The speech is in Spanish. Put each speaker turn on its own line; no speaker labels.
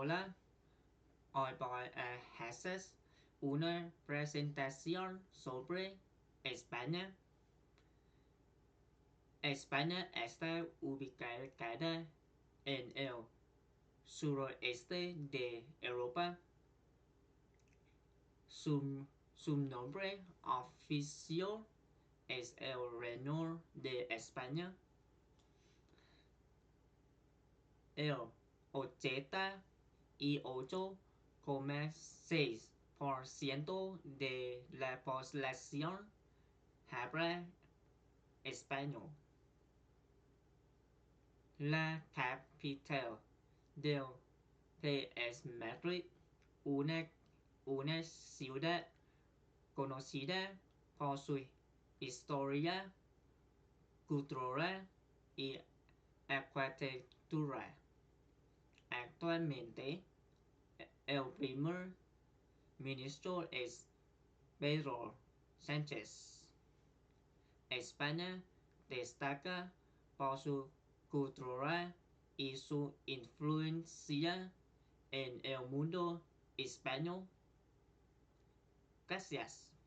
Hola, hoy voy a hacer una presentación sobre España. España está ubicada en el suroeste de Europa. Su nombre oficial es el Reino de España. El 88,6% de la población habla español. La capital del país es Madrid, una, una ciudad conocida por su historia, cultura y arquitectura. Actualmente, el primer ministro es Pedro Sánchez. España destaca por su cultura y su influencia en el mundo hispano. Gracias.